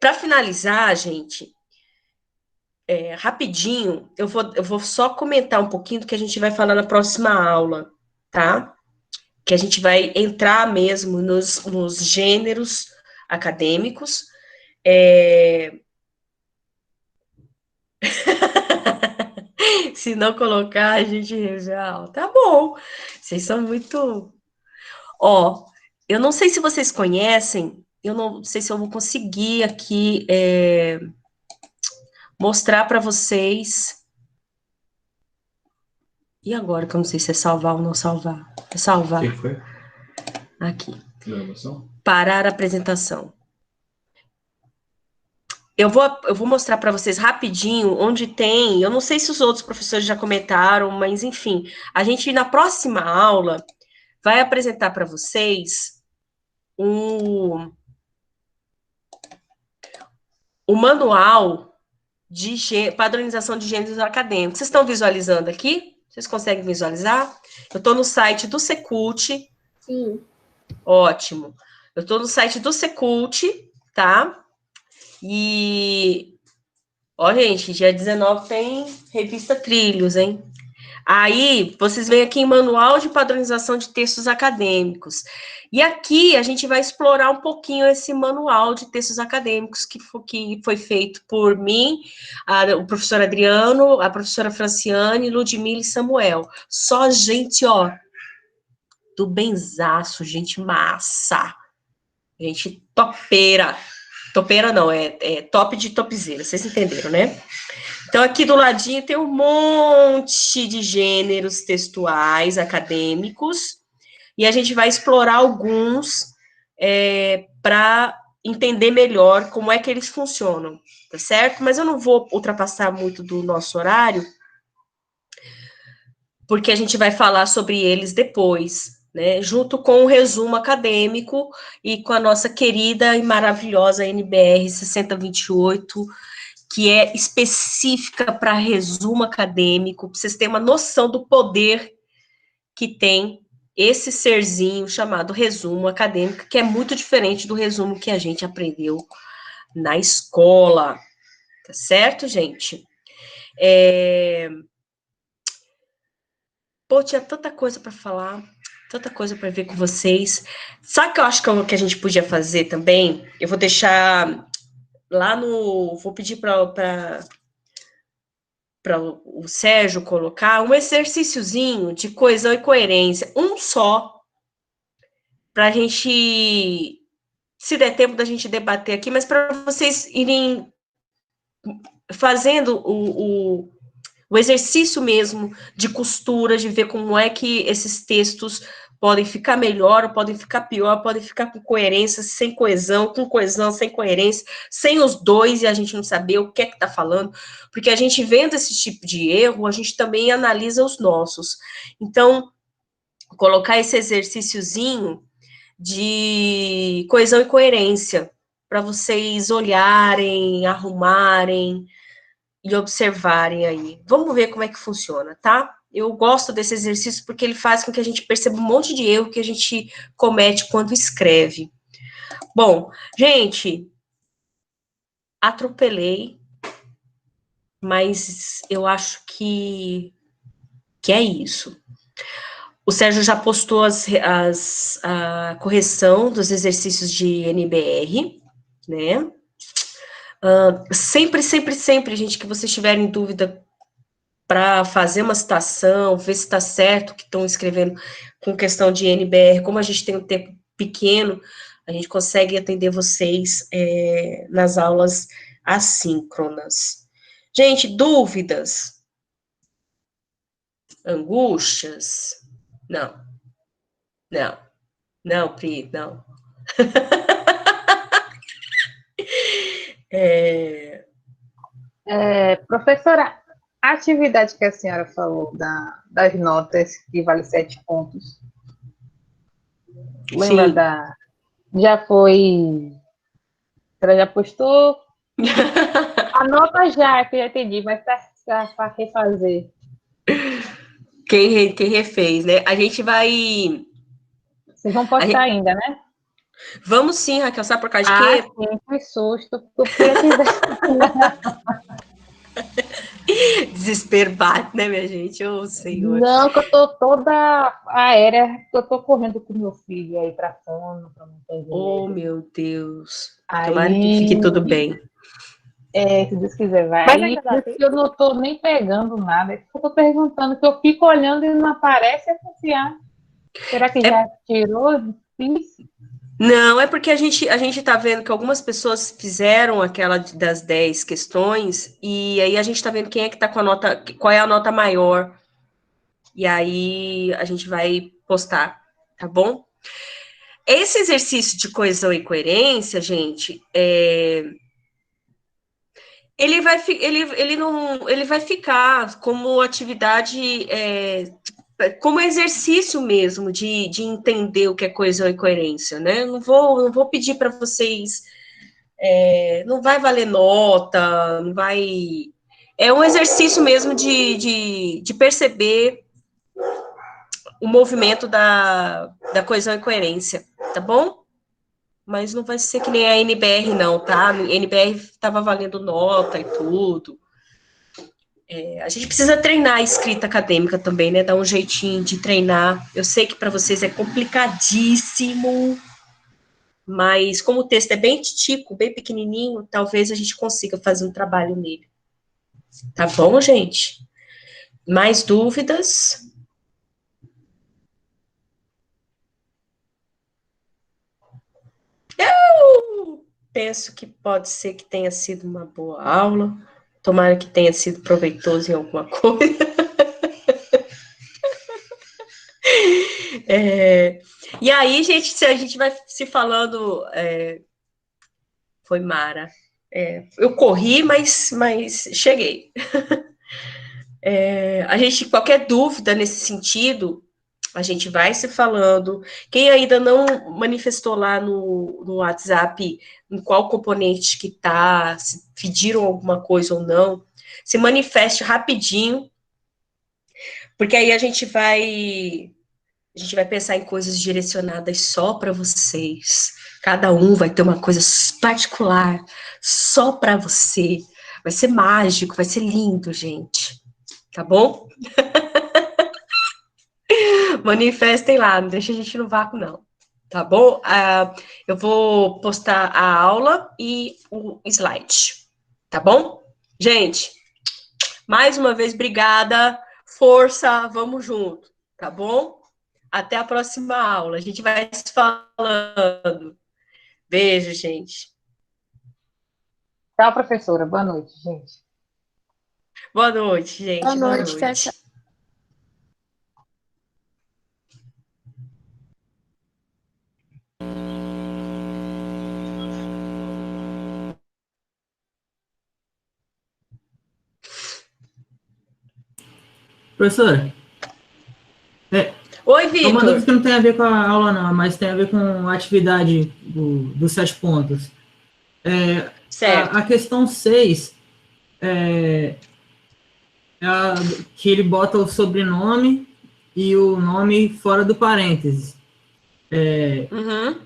Para finalizar, gente, rapidinho, eu vou só comentar um pouquinho do que a gente vai falar na próxima aula, tá? Que a gente vai entrar mesmo nos gêneros acadêmicos. Se não colocar, a gente já. Tá bom. Vocês são muito. Ó, eu não sei se vocês conhecem, eu não sei se eu vou conseguir aqui mostrar para vocês. E agora que eu não sei se é salvar ou não salvar? É salvar. O que foi? Aqui. Gravação? Parar a apresentação. Eu vou mostrar para vocês rapidinho onde tem. Eu não sei se os outros professores já comentaram, mas enfim, a gente na próxima aula vai apresentar para vocês o manual de padronização de gêneros acadêmicos. Vocês estão visualizando aqui? Vocês conseguem visualizar? Eu estou no site do Secult. Sim. Ótimo. Eu estou no site do Secult, tá? E Ó, gente, dia 19 tem revista Trilhos, hein? Aí, vocês veem aqui em Manual de Padronização de Textos Acadêmicos. E aqui a gente vai explorar um pouquinho esse manual de textos acadêmicos que foi feito por mim, o professor Adriano, a professora Franciane, Ludmila e Samuel. Só gente, ó, do benzaço, gente massa, gente topeira. Topeira não, é top de topzera, vocês entenderam, né? Então, aqui do ladinho tem um monte de gêneros textuais acadêmicos, e a gente vai explorar alguns para entender melhor como é que eles funcionam, tá certo? Mas eu não vou ultrapassar muito do nosso horário, porque a gente vai falar sobre eles depois, né? Junto com o resumo acadêmico e com a nossa querida e maravilhosa NBR 6028, que é específica para resumo acadêmico, para vocês terem uma noção do poder que tem esse serzinho chamado resumo acadêmico, que é muito diferente do resumo que a gente aprendeu na escola, tá certo, gente? Pô, tinha tanta coisa para falar, tanta coisa para ver com vocês. Sabe o que eu acho que a gente podia fazer também? Eu vou deixar lá no... Vou pedir para o Sérgio colocar um exercíciozinho de coesão e coerência, um só, para a gente, se der tempo da gente debater aqui, mas para vocês irem fazendo o exercício mesmo de costura, de ver como é que esses textos podem ficar melhor, ou podem ficar pior, podem ficar com coerência, sem coesão, com coesão, sem coerência, sem os dois e a gente não saber o que é que está falando, porque a gente vendo esse tipo de erro, a gente também analisa os nossos. Então, colocar esse exercíciozinho de coesão e coerência, para vocês olharem, arrumarem e observarem aí. Vamos ver como é que funciona, tá? Eu gosto desse exercício porque ele faz com que a gente perceba um monte de erro que a gente comete quando escreve. Bom, gente, atropelei, mas eu acho que é isso. O Sérgio já postou a correção dos exercícios de NBR, né? Sempre, gente, que vocês tiverem dúvida para fazer uma citação, ver se está certo o que estão escrevendo com questão de NBR, como a gente tem um tempo pequeno, a gente consegue atender vocês nas aulas assíncronas. Gente, dúvidas? Angústias? Não, Pri, não. Professora, a atividade que a senhora falou das notas que vale 7 pontos, lembra Sim. Já foi... A senhora já postou? Anota já, que eu já entendi, mas para refazer. Quem refez, né? A gente vai... Vocês vão postar ainda, né? Vamos sim, Raquel, sabe por causa de quê? Sim, que susto. Porque eu Desespero bate, né, minha gente? Ô, Senhor. Não, que eu tô toda aérea, que eu tô correndo com meu filho aí pra fora, pra não ter Oh, meu Deus. Aí... Tomara que fique tudo bem. Se Deus quiser, vai. Mas Aí, ainda dá tempo? eu não tô nem pegando nada, é que eu tô perguntando, que eu fico olhando e não aparece, é confiar. Será que já tirou? Difícil. Não, é porque a gente tá vendo que algumas pessoas fizeram aquela das 10 questões, e aí a gente tá vendo quem é que tá com a nota, qual é a nota maior. E aí a gente vai postar, tá bom? Esse exercício de coesão e coerência, gente, ele vai ficar como atividade, como exercício mesmo de entender o que é coesão e coerência, né? Não vou pedir para vocês, não vai valer nota, não vai. É um exercício mesmo de perceber o movimento da coesão e coerência, tá bom? mas não vai ser que nem a NBR, não, tá? A NBR estava valendo nota e tudo. A gente precisa treinar a escrita acadêmica também, né? Dar um jeitinho de treinar. Eu sei que para vocês é complicadíssimo, mas como o texto é bem titico, bem pequenininho, talvez a gente consiga fazer um trabalho nele. Tá bom, gente? Mais dúvidas? Eu penso que pode ser que tenha sido uma boa aula. Tomara que tenha sido proveitoso em alguma coisa. E aí, gente, se a gente vai se falando. Foi Mara. Eu corri, mas cheguei. A gente, qualquer dúvida nesse sentido, a gente vai se falando. Quem ainda não manifestou lá no WhatsApp em qual componente que tá, se pediram alguma coisa ou não, se manifeste rapidinho, porque aí a gente vai pensar em coisas direcionadas só para vocês. Cada um vai ter uma coisa particular só para você. Vai ser mágico, vai ser lindo, gente. Tá bom? Manifestem lá, não deixa a gente no vácuo, não. Tá bom? Eu vou postar a aula e o slide. Tá bom? Gente, mais uma vez, obrigada. Força, vamos junto. Tá bom? Até a próxima aula. A gente vai se falando. Beijo, gente. Tchau, professora. Boa noite, gente. Boa noite, gente. Boa noite, Boa tchau, noite. Professora, Oi, é uma dúvida Vitor. que não tem a ver com a aula, não, mas tem a ver com a atividade dos 7 pontos. Certo. A questão 6 é que ele bota o sobrenome e o nome fora do parênteses. Uhum.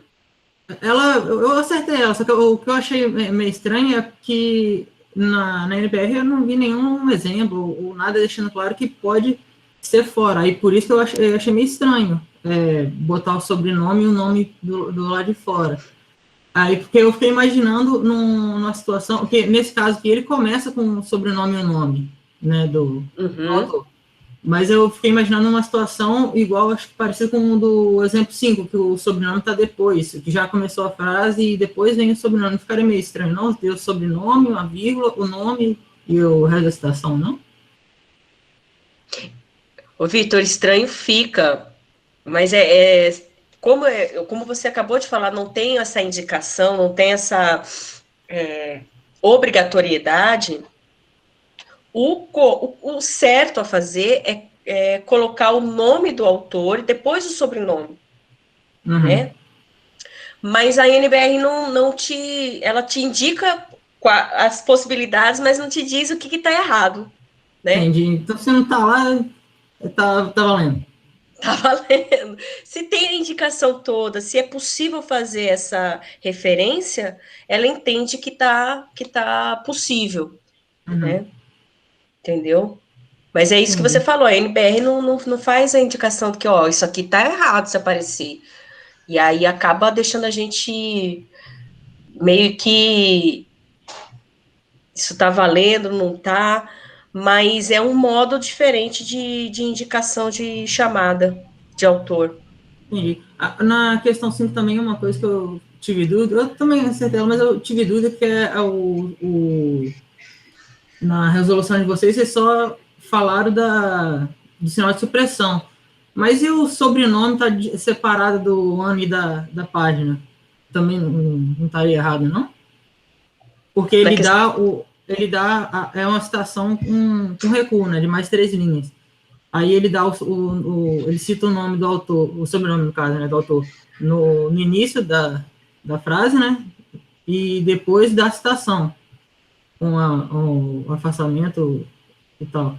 Eu acertei ela, só que o que eu achei meio estranho é que na NPR eu não vi nenhum exemplo ou nada deixando claro que pode ser fora. Aí por isso que eu achei meio estranho botar o sobrenome e o nome do lado de fora. Aí porque eu fiquei imaginando numa situação, que nesse caso que ele começa com o sobrenome e o nome, né, do autor. Mas eu fiquei imaginando uma situação igual, acho que parecida com o do exemplo 5, que o sobrenome está depois, que já começou a frase e depois vem o sobrenome. Ficaria meio estranho, não? Ter o sobrenome, uma vírgula, o nome e o resto da citação, não? Ô, Vitor, estranho fica, mas como você acabou de falar, não tem essa indicação, não tem essa obrigatoriedade. O certo a fazer é colocar o nome do autor e depois o sobrenome, né? Mas a NBR ela te indica as possibilidades, mas não te diz o que está errado, né? Entendi. Então, se não está lá, tá valendo. Tá valendo. Se tem a indicação toda, se é possível fazer essa referência, ela entende que tá possível, né? Entendeu? Mas é isso que você falou, a NBR não faz a indicação de que, ó, isso aqui tá errado se aparecer. E aí acaba deixando a gente meio que isso tá valendo, não tá, mas é um modo diferente de indicação de chamada de autor. Entendi. Na questão 5 também, uma coisa que eu tive dúvida, eu também acertei ela, mas eu tive dúvida que na resolução de vocês só falaram do sinal de supressão. Mas e o sobrenome está separado do ano e da página? Também não estaria errado, não? Porque ele dá é uma citação com recuo, né, de mais 3 linhas. Aí ele dá ele cita o nome do autor, o sobrenome, no caso, né, do autor, no início da frase, né, e depois da citação, com o afastamento e tal.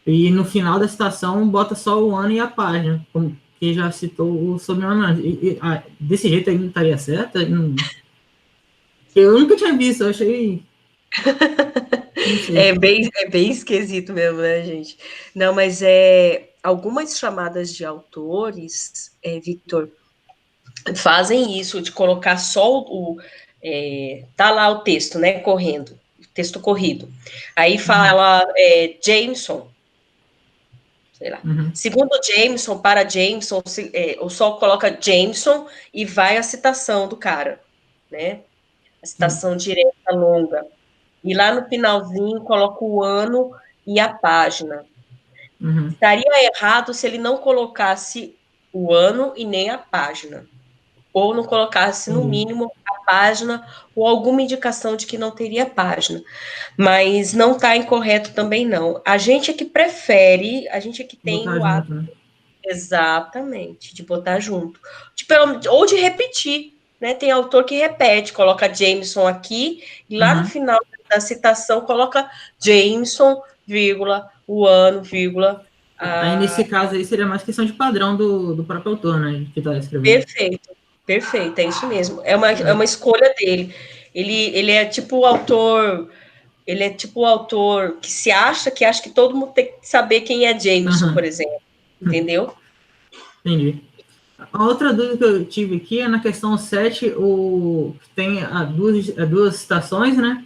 E no final da citação bota só o ano e a página, porque já citou o sobrenome. Desse jeito aí não estaria certo? Eu nunca tinha visto, eu achei... Não sei. É bem esquisito mesmo, né, gente? Não, mas algumas chamadas de autores, Vitor, fazem isso, de colocar só tá lá o texto, né, correndo, texto corrido. Aí fala Jameson, sei lá. Segundo Jameson, para Jameson, ou só coloca Jameson e vai a citação do cara, né? A citação direta, longa. E lá no finalzinho coloca o ano e a página. Estaria errado se ele não colocasse o ano e nem a página. Ou não colocasse, no mínimo, a página ou alguma indicação de que não teria página. Mas não está incorreto também, não. A gente é que prefere, a gente é que tem Botar o hábito. junto, né? Exatamente, de botar junto. Ou de repetir, né? Tem autor que repete, coloca Jameson aqui, e lá no final da citação coloca Jameson, vírgula, o ano, vírgula. Aí, nesse caso aí, seria mais questão de padrão do próprio autor, né? Que tá escrevendo. Perfeito, é isso mesmo. É uma escolha dele. Ele é tipo o autor. Ele é tipo o autor que acha que todo mundo tem que saber quem é Jameson, por exemplo. Entendeu? Entendi. A outra dúvida que eu tive aqui é na questão 7, tem duas citações, né?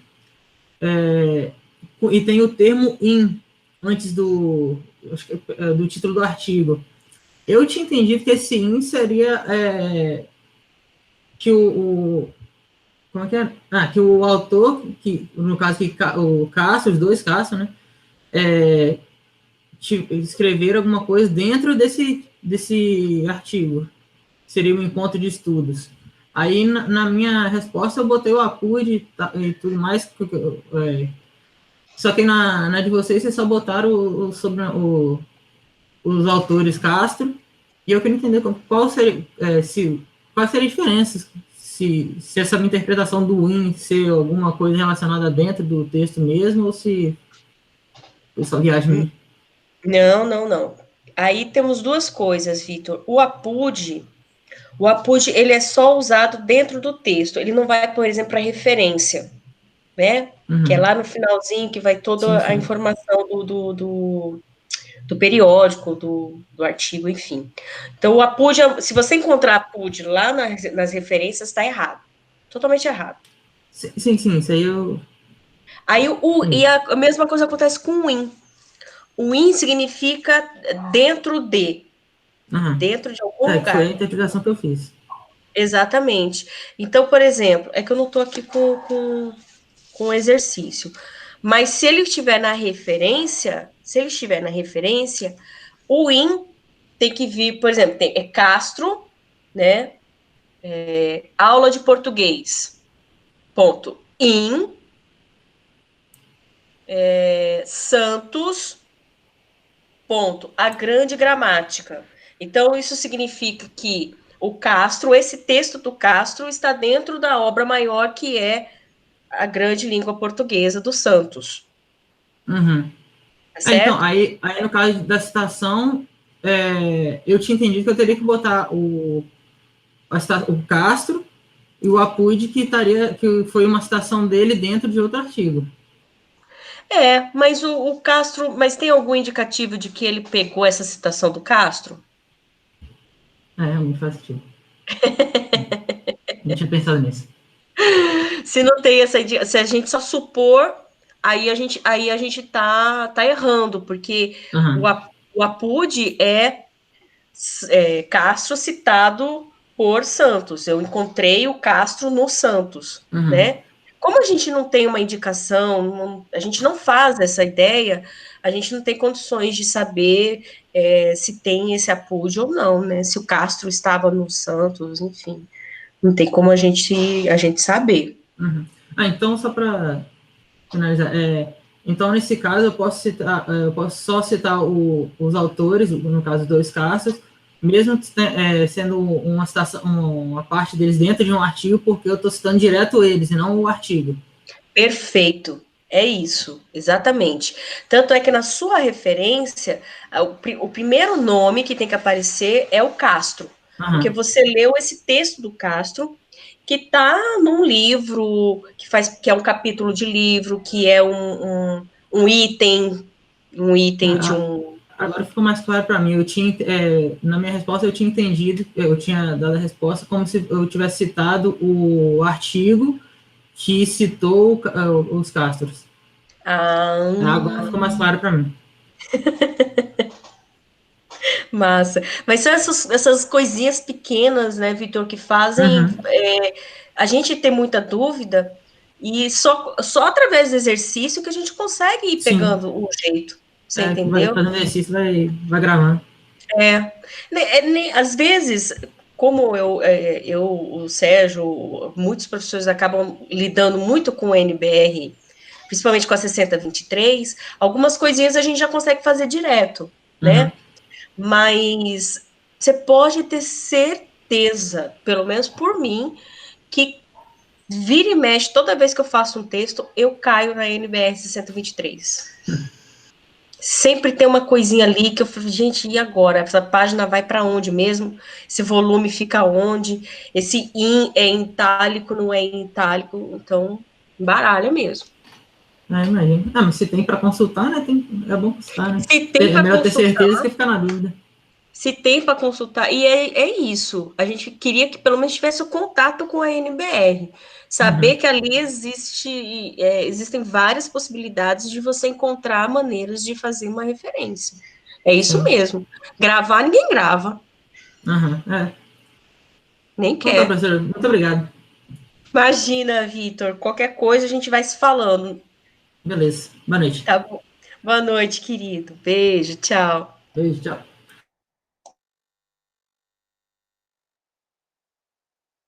E tem o termo in antes do título do artigo. Eu tinha entendido que esse in seria que como é que é? Que o autor, que no caso o Castro, os dois Castro, né? Escreveram alguma coisa dentro desse artigo. Seria um encontro de estudos. Aí, na minha resposta, eu botei o APUD e tudo mais. Só que na de vocês só botaram os autores Castro. E eu queria entender qual seria a diferença. Se essa minha interpretação do win ser alguma coisa relacionada dentro do texto mesmo, ou se foi só viagem. Não. Aí temos duas coisas, Vitor. O APUD, ele é só usado dentro do texto. Ele não vai, por exemplo, para referência, né? Que é lá no finalzinho que vai toda a informação do periódico, do artigo, enfim. Então, o APUD, se você encontrar APUD lá nas referências, está errado. Totalmente errado. Sim, isso aí eu... Aí, e a mesma coisa acontece com o IN. O IN significa dentro de. Dentro de algum lugar. Foi a interpretação que eu fiz. Exatamente. Então, por exemplo, é que eu não estou aqui com o exercício, mas se ele estiver na referência, o IN tem que vir, por exemplo, Castro, né? Aula de português. Ponto. IN. Santos. Ponto. A grande gramática. Então, isso significa que o Castro, esse texto do Castro, está dentro da obra maior que é a grande língua portuguesa do Santos. Certo? Então, aí no caso da citação, eu tinha entendido que eu teria que botar o Castro e o APUD que foi uma citação dele dentro de outro artigo. Mas o Castro, mas tem algum indicativo de que ele pegou essa citação do Castro? Muito faz sentido. Não tinha pensado nisso. Se não tem se a gente só supor, aí a gente tá errando, porque o APUD é Castro citado por Santos. Eu encontrei o Castro no Santos, né? Como a gente não tem uma indicação, a gente não faz essa ideia, a gente não tem condições de saber se tem esse APUD ou não, né? Se o Castro estava no Santos, enfim. Não tem como a gente saber. Então, só para finalizar, então, nesse caso, eu posso só citar os autores, no caso, dois Castros, mesmo sendo uma parte deles dentro de um artigo, porque eu estou citando direto eles, e não o artigo. Perfeito. É isso, exatamente. Tanto é que na sua referência, o primeiro nome que tem que aparecer é o Castro, porque Aham. você leu esse texto do Castro, que está num livro, que é um capítulo de livro, que é um item de Ah, um. agora ficou mais claro para mim. Na minha resposta, eu tinha entendido, eu tinha dado a resposta como se eu tivesse citado o artigo que citou os Castros. Ah, Agora ficou mais claro para mim. massa. Mas são essas coisinhas pequenas, né, Vitor, que fazem Uhum. a gente ter muita dúvida, e só através do exercício que a gente consegue ir Sim, pegando o jeito. Você vai entendeu? fazendo exercício, vai gravando. Às vezes, como o Sérgio, muitos professores acabam lidando muito com o NBR, principalmente com a 6023, algumas coisinhas a gente já consegue fazer direto, Uhum. né? Mas você pode ter certeza, pelo menos por mim, que vira e mexe, toda vez que eu faço um texto, eu caio na NBR 623. Sempre tem uma coisinha ali que eu falo, gente, e agora? Essa página vai para onde mesmo? Esse volume fica onde? Esse in é em itálico, não é em itálico? Então, baralha mesmo. Imagina. Mas se tem para consultar, né? É bom consultar, né? Se tem É para melhor ter consultar, certeza que ficar na dúvida. se tem para consultar, e é isso. A gente queria que pelo menos tivesse o contato com a NBR. Saber Uhum. que ali existem várias possibilidades de você encontrar maneiras de fazer uma referência. É isso Sim. mesmo. Gravar, ninguém grava, Uhum. É. nem Então tá, quer. professor. Muito obrigado. Imagina, Vitor, qualquer coisa a gente vai se falando. Beleza. Boa noite. Tá bom? Boa noite, querido. Beijo, tchau. Beijo, tchau.